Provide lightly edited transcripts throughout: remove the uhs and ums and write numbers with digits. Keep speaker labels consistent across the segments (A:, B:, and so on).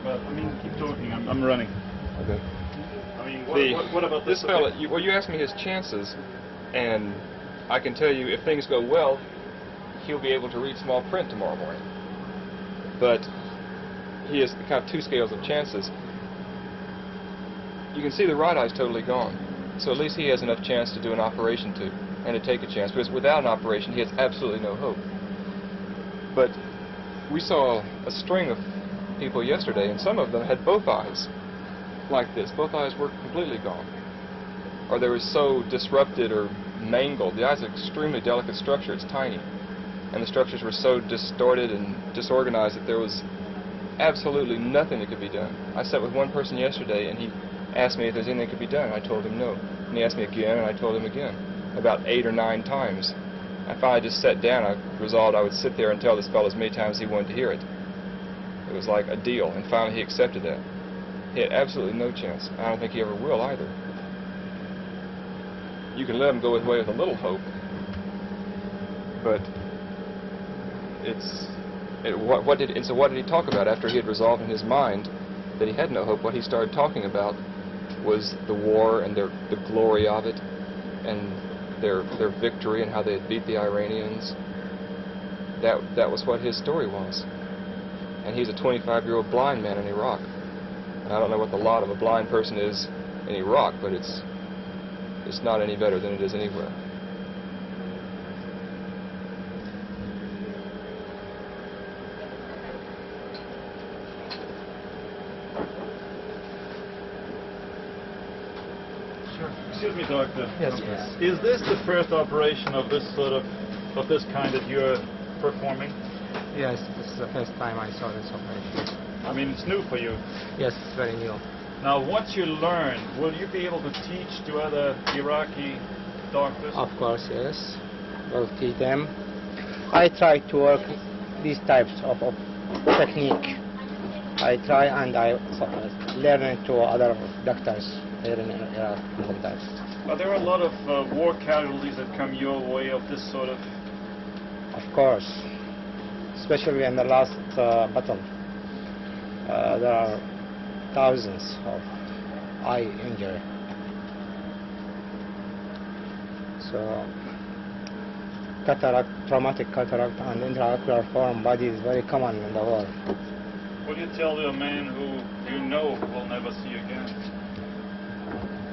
A: about? I mean, keep talking. I'm running.
B: Okay.
A: I mean, what about
B: this fella? Well, you asked me his chances, and I can tell you, if things go well, he'll be able to read small print tomorrow morning. But he has kind of two scales of chances. You can see the right eye's totally gone, so at least he has enough chance to do an operation and to take a chance, because without an operation he has absolutely no hope. But we saw a string of people yesterday, and some of them had both eyes like this. Both eyes were completely gone, or they were so disrupted or mangled. The eye's an extremely delicate structure. It's tiny, and the structures were so distorted and disorganized that there was absolutely nothing that could be done. I sat with one person yesterday, and he asked me if there's anything that could be done. I told him no. And he asked me again, and I told him again, about 8 or 9 times. I finally just sat down. I resolved I would sit there and tell this fellow as many times as he wanted to hear it. It was like a deal, and finally he accepted that. He had absolutely no chance. I don't think he ever will either. You can let him go away with a little hope, but so what did he talk about after he had resolved in his mind that he had no hope? What he started talking about was the war and the glory of it, and their victory and how they had beat the Iranians. That was what his story was. And he's a 25-year-old blind man in Iraq. And I don't know what the lot of a blind person is in Iraq, but it's not any better than it is anywhere.
A: Excuse me, doctor.
C: Yes, please.
A: Is this the first operation of this kind that you're performing?
C: Yes, this is the first time I saw this operation.
A: I mean, it's new for you.
C: Yes, it's very new.
A: Now, once you learn, will you be able to teach to other Iraqi doctors?
C: Of course, yes. We'll teach them. I try to work these types of technique. I try and I learn it to other doctors here in Iraq.
A: Are there a lot of war casualties that come your way of this sort of?
C: Of course, especially in the last battle. There are thousands of eye injury. So cataract, traumatic cataract and intraocular foreign body is very common in the world.
A: What do you tell to a man who you know will never see again?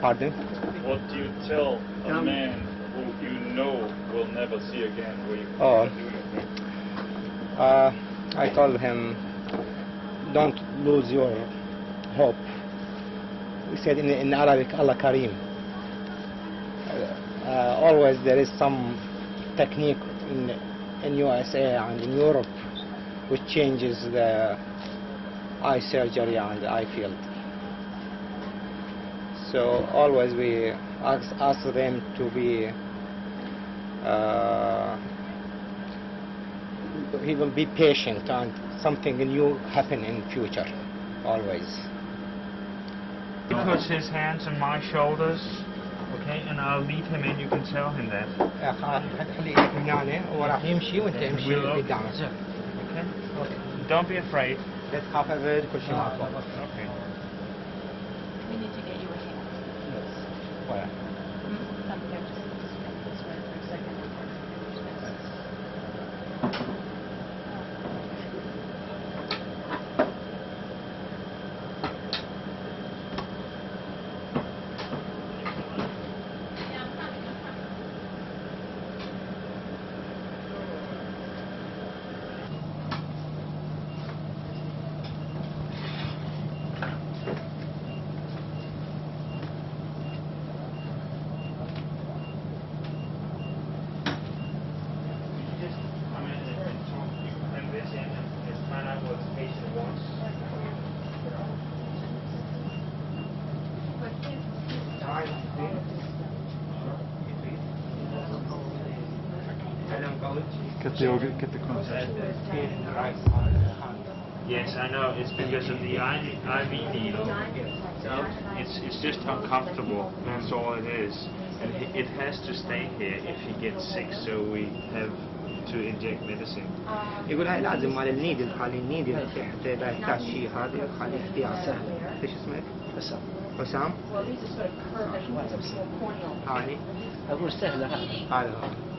C: Pardon?
A: What do you tell a man who you know will never see again? Where you
C: Oh.
A: do anything?
C: I told him, don't lose your hope. We said in Arabic, Allah Kareem. Always there is some technique in USA and in Europe which changes the eye surgery and the eye field. So always we ask them to be, he will be patient and something new happen in future, always.
D: He puts his hands on my shoulders, okay, and I'll lead him in, you can tell him that. Okay? Don't be afraid.
C: Okay.
D: Okay.
E: We need to get you a hand.
C: Where?
E: Up there, just this way for a second.
A: Get the concept.
D: Yes, I know. It's because of the IV needle. It's just uncomfortable. That's all it is. And it has to stay here if he gets sick. So we have to inject medicine.
C: يقول هاي لازم مال النيدل، خلي النيدل حتى إذا يحتاج شيء هذا خلي اختيار سهل. ايش اسمك؟
F: حسام.
C: حسام؟
E: Well, these are sort of curved, like one's more corneal.
C: هاني؟
F: أقول سهلة هذا.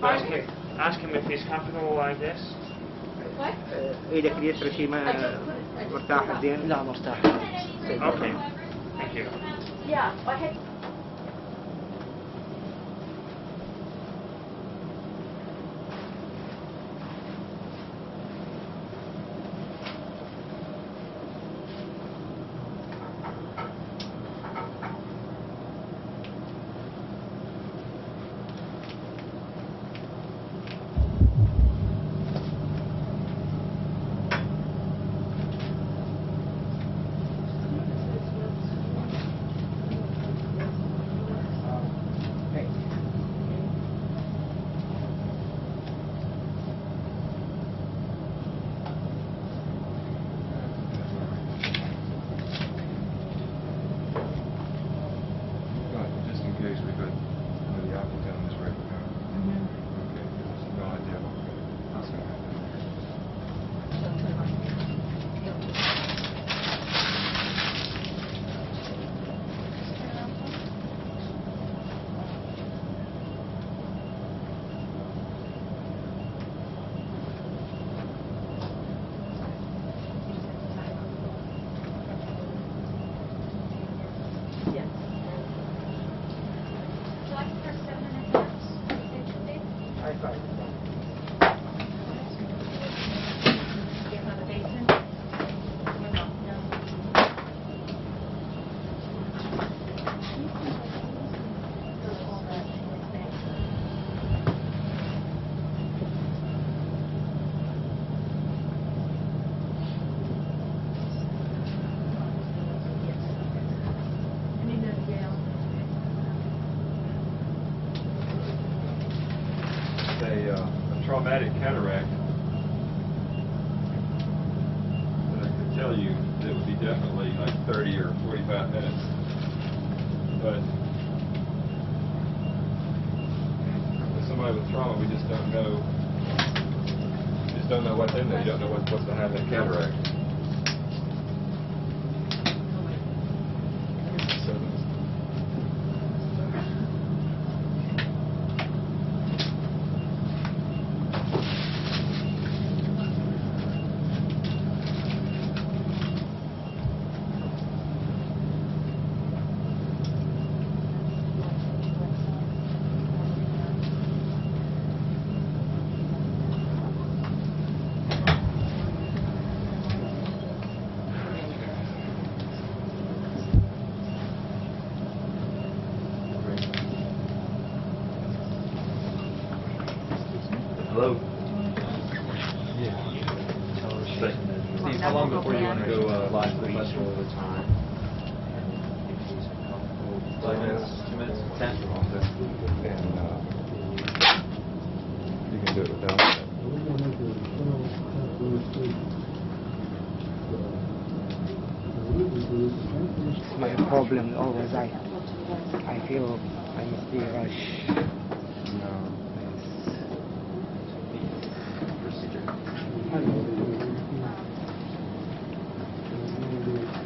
C: هذا
D: Ask him if he's comfortable like this.
E: What?
C: ايدك اليسرى شيء ما مرتاحة زين؟
F: لا مرتاح.
D: Okay. Thank you.
E: Yeah, I had.
B: Just in case we could put the apple down this right now. Okay, there's no idea what's going to happen. A traumatic cataract, and I can tell you that it would be definitely like 30 or 45 minutes. But with somebody with trauma, we just don't know. Just don't know what's in there. You don't know what's behind that cataract. Hello. Yeah. Steve, how long before you want to go live for the festival? All the time. 5 minutes, 2 minutes, 10. And you can do it without that.
C: My problem always I feel I must be rushed.
B: No.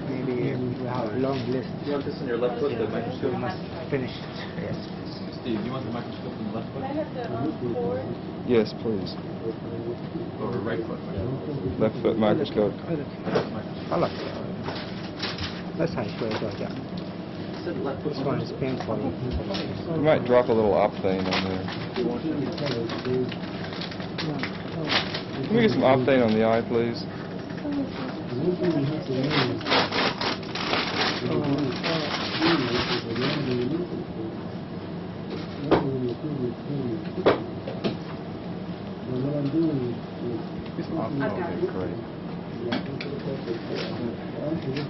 C: Maybe we have a long list.
B: You want this in your left foot, the microscope?
C: We must finish it. Yes.
B: Steve, you want the microscope in the left foot?
E: I have the cord.
B: Yes, please. Or right foot? Left foot microscope.
C: خلاص بس هاي شوية توجع. This one is painful.
B: You might drop a little opthane on there. Can we get some opthane on the eye, please? Great.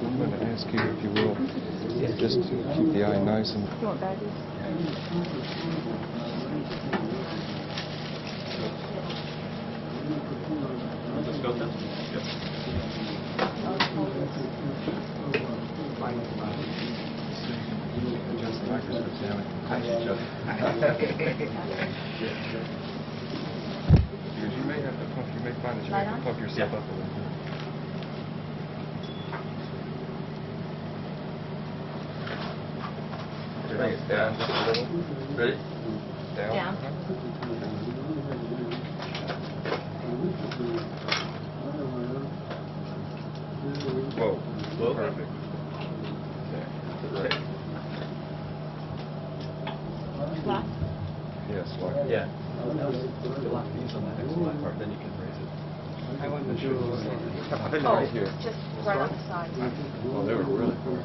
B: I'm going to ask you, if you will, just to keep the eye nice and... Adjust the microscope, Sammy. Adjust. may find this
E: Light
B: right.
E: on?
B: Pump yourself up a little bit. Bring it down just a little. Ready? Down.
E: Down.
B: Whoa.
A: Whoa.
B: Perfect. Okay.
E: Lock.
B: Yes, lock.
F: Yeah. You lock these on the next line part, then you can raise it.
C: I want to do
E: Oh,
B: Right here.
E: just right on the side.
B: Oh, they were really cool.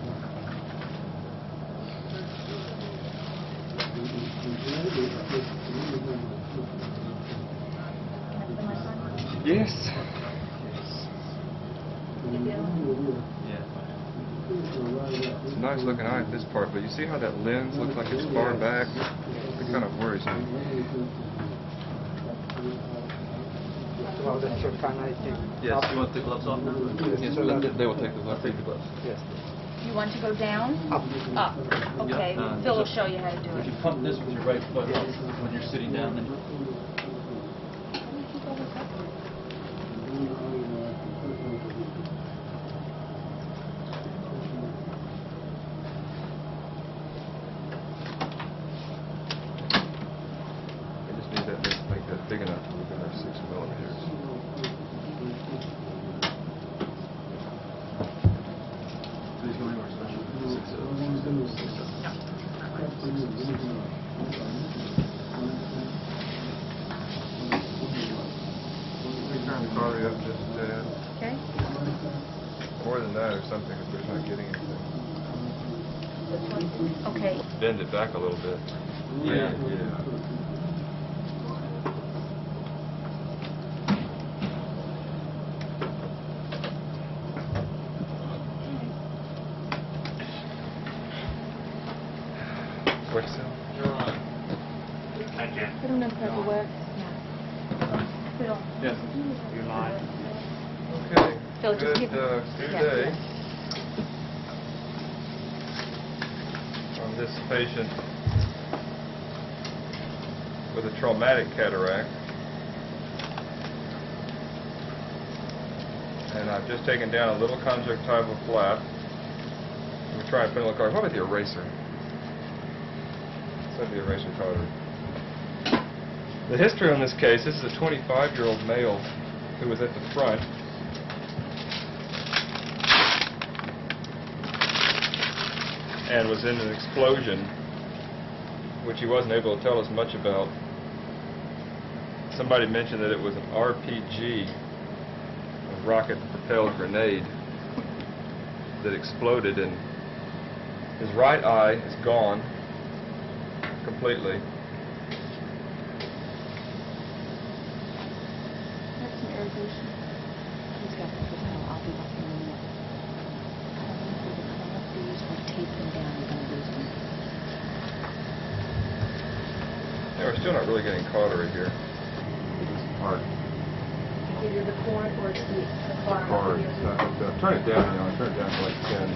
B: Yes. It's a nice looking eye at this part, but you see how that lens looks like it's far back? It kind of worries me.
C: well, that's your can I take
F: Yes,
C: up?
F: you want the gloves off now?
B: Yes, they will take the gloves.
F: Take the gloves.
C: Yes.
E: You want to go down?
C: Up.
E: Up. Okay.
F: Yeah,
E: Phil will
F: just-
E: show you how to do
F: If
E: it.
F: you pump this with your right foot when you're sitting down, then
B: I just need that to make that big enough to within our 6 millimeters.
F: please go anywhere special.
B: Turn the cautery up just a tad.
E: Okay.
B: More than that or something if we're not getting anything.
E: Okay.
B: Bend it back a little bit.
F: Yeah.
B: What's that?
E: Put them in paperwork. Phil.
F: Yes.
A: You line.
B: Okay.
E: Phil, just
B: Good,
E: give
B: good
E: yeah,
B: day.
E: yeah.
B: On this patient with a traumatic cataract. And I've just taken down a little conjunctival flap. Let me try and put in a little card. What about the eraser? Send the eraser card. The history on this case, this is a 25-year-old male who was at the front. And was in an explosion, which he wasn't able to tell us much about. Somebody mentioned that it was an RPG, a rocket-propelled grenade, that exploded, and his right eye is gone completely.
E: That's some irrigation. He's got the hotel. I'll be back in a minute. I don't know if we can collect these or tape them down. We're going to lose them.
B: Yeah, we're still not really getting cautery here. This part.
E: Either the corn or it's the car.
B: Hard. Turn it down, you know, turn it down to like 10.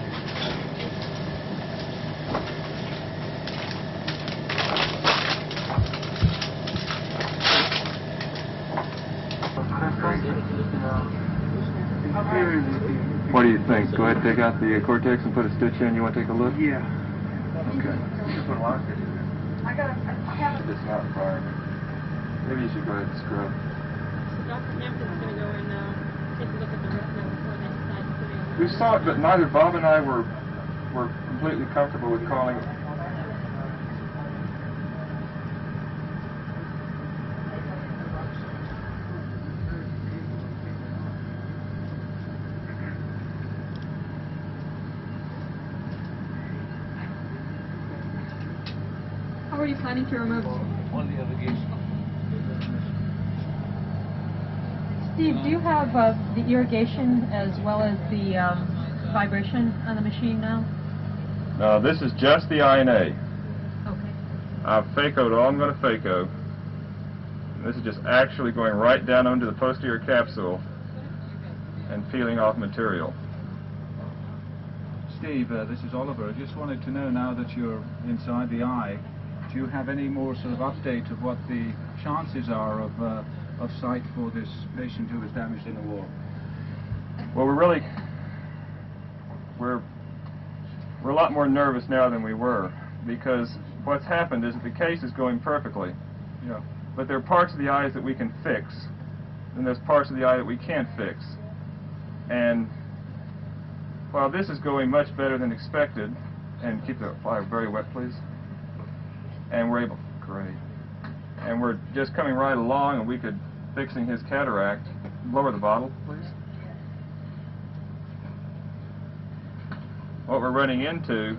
B: What do you think? Go ahead and take out the cortex and put a stitch in. You want to take a look?
C: Yeah.
B: Okay. You can put a lot of stitches in. It's not firing. Maybe you should go ahead and scrub.
G: Dr. Hampton's going to go and take a look at the retina before they decide to put it on.
B: We saw it, but neither Bob and I were completely comfortable with calling it.
G: How are you planning to remove it?
F: On the other gauge.
G: Steve, do you have the irrigation as well as the vibration on the machine now?
B: No, this is just the INA.
G: Okay.
B: I've phacoed all I'm going to phaco. This is just actually going right down onto the posterior capsule and peeling off material.
H: Steve, this is Oliver. I just wanted to know, now that you're inside the eye, do you have any more sort of update of what the chances are of of sight for this patient who was damaged in the war?
B: Well, we're a lot more nervous now than we were, because what's happened is that the case is going perfectly.
H: Yeah.
B: But there are parts of the eyes that we can fix, and there's parts of the eye that we can't fix. And while this is going much better than expected, and keep the fire very wet, please. And we're able, great. And we're just coming right along, and we could, fixing his cataract. Lower the bottle, please. What we're running into,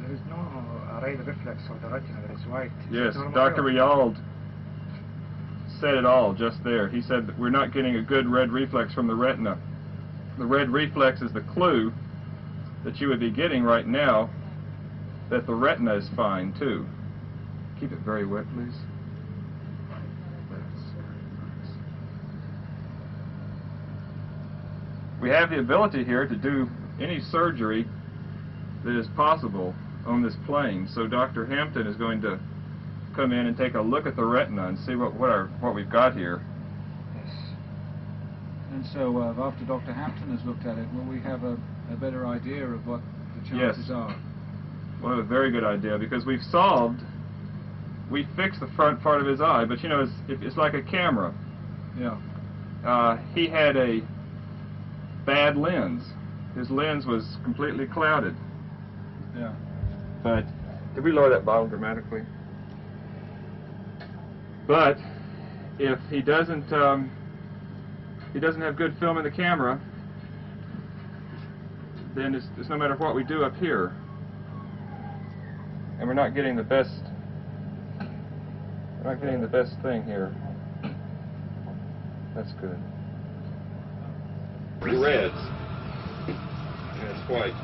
C: There is no ray reflex of the retina, there is white.
B: yes, Dr. Riald said it all just there. He said that we're not getting a good red reflex from the retina. The red reflex is the clue that you would be getting right now that the retina is fine too. Keep it very wet, please. We have the ability here to do any surgery that is possible on this plane. So Dr. Hampton is going to come in and take a look at the retina and see what we've got here.
H: Yes. And so after Dr. Hampton has looked at it, will we have a better idea of what the chances are?
B: Well, a very good idea, because we fixed the front part of his eye, but you know, it's like a camera.
H: Yeah.
B: He had a bad lens. His lens was completely clouded.
H: Yeah.
B: But did we lower that bottle dramatically? But if he doesn't have good film in the camera, then it's no matter what we do up here, and we're not getting the best. We're not getting the best thing here. That's good. Reds. And it's white.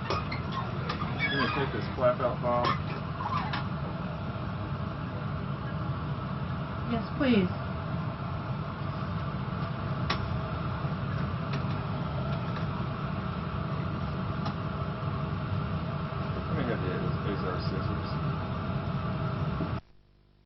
B: I'm going to take this flap out bottle.
G: Yes, please.
B: Let me have these are scissors.